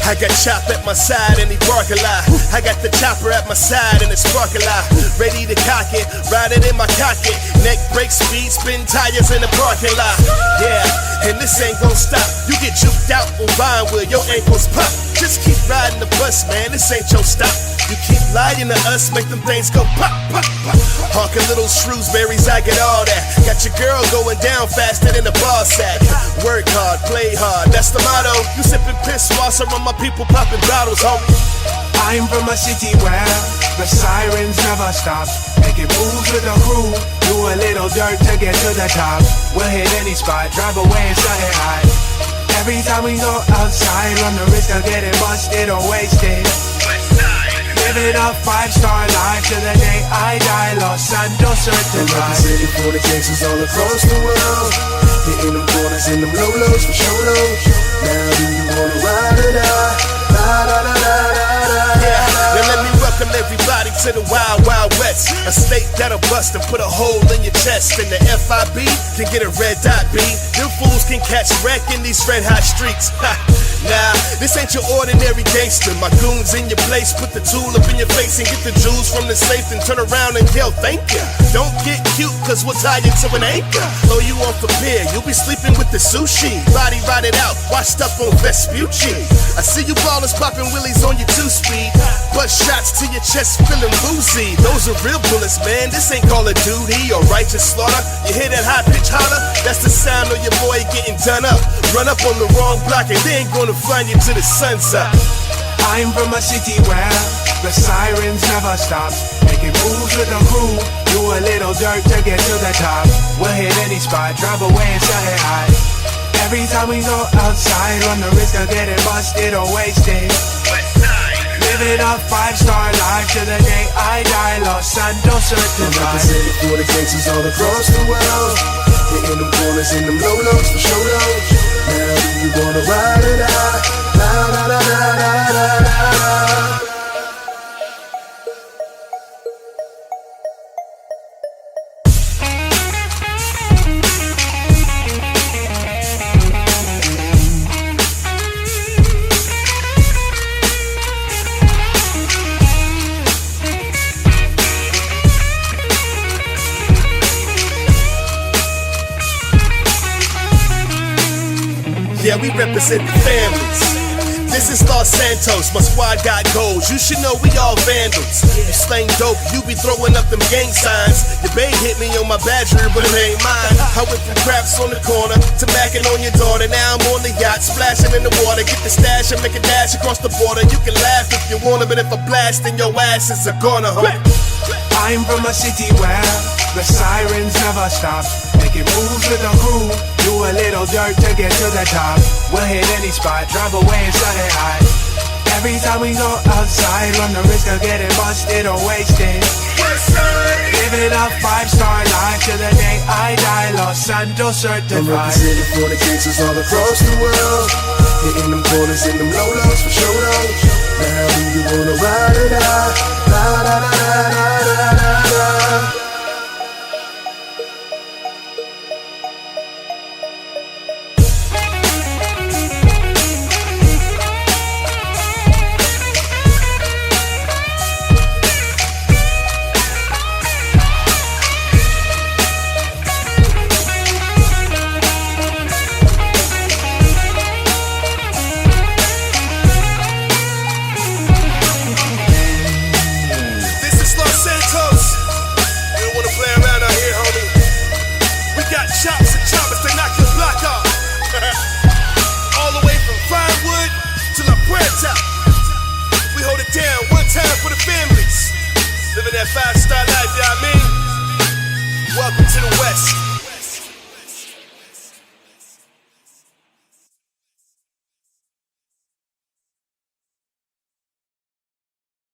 I got Chop at my side and he bark a lot. I got the chopper at my side and it's spark a lot. Ready to cock it, riding in my cockpit. Neck break speed, spin tires in the parking lot. Yeah, and this ain't gon' stop. You get juked out on Vinewood, your ankles pop. Just keep riding the bus, man, this ain't your stop. You keep lying to us, make them things go pop, pop, pop. Honkin' little Shrewsbury's, I get all that. Got your girl going down faster than a bar sack. Work hard, play hard, that's the motto. You sippin' piss while some of my people poppin' bottles, homie. I'm from a city where the sirens never stop. Making moves with the crew, do a little dirt to get to the top. We'll hit any spot, drive away and something high. Every time we go outside, run the risk of getting busted or wasted. Living a 5-star life to the day I die, Los Santos certified. Representing for the gangsters all across the world. Hitting them corners in them low-lows for show lows. Now do you wanna ride or die? Yeah, now let me welcome everybody to the Wild Wild West. A state that'll bust and put a hole in your chest. And the FIB can get a red dot B. Them fools can catch wreck in these red hot streets. Nah, this ain't your ordinary gangster. My goons in your place, put the tool up in your face and get the jewels from the safe and turn around and yell thank ya. Don't get cute cause we'll tie you to an anchor. Throw you off a pier, you'll be sleeping with the sushi. Body rotted out, washed up on Vespucci. I see you ballers popping willies on your 2-speed. Butt shots to your chest feeling woozy. Those are real bullets, man, this ain't Call of Duty or righteous slaughter. You hear that high pitch holler? That's the sound of your boy getting done up. Run up on the wrong block and they ain't gonna find you till the sun's up. I'm from a city where the sirens never stop. Making moves with the crew, do a little dirt to get to the top. We'll hit any spot, drive away and something high. Every time we go outside, run the risk of getting busted or wasted. Living a 5-star life to the day I die, Los Santos certified. Representing for the gangsters all across the world. Hitting them corners in them low-lows for show lows. Now do you wanna ride or die? Yeah, we represent the families. This is Los Santos, my squad got goals. You should know we all vandals. You slang dope, you be throwing up them gang signs. Your bae hit me on my badger, but it ain't mine. I went from craps on the corner to macking on your daughter. Now I'm on the yacht, splashing in the water. Get the stash and make a dash across the border. You can laugh if you wanna, but if I blast, then your ass is a goner, huh? I'm from a city where the sirens never stop. Making moves with the crew, do a little dirt to get to the top. We'll hit any spot, drive away and something high. Every time we go outside, run the risk of getting busted or wasted. Living a 5-star life to the day I die, Los Santos certified. I'm representing for the gangsters all across the world. Hitting them corners in them low-lows for show lows. Now do you wanna ride or die? Chops and choppers to knock your block off. All the way from Vinewood to La Puerta. We hold it down one time for the families. Living that 5-star life, you know what I mean? Welcome to the West.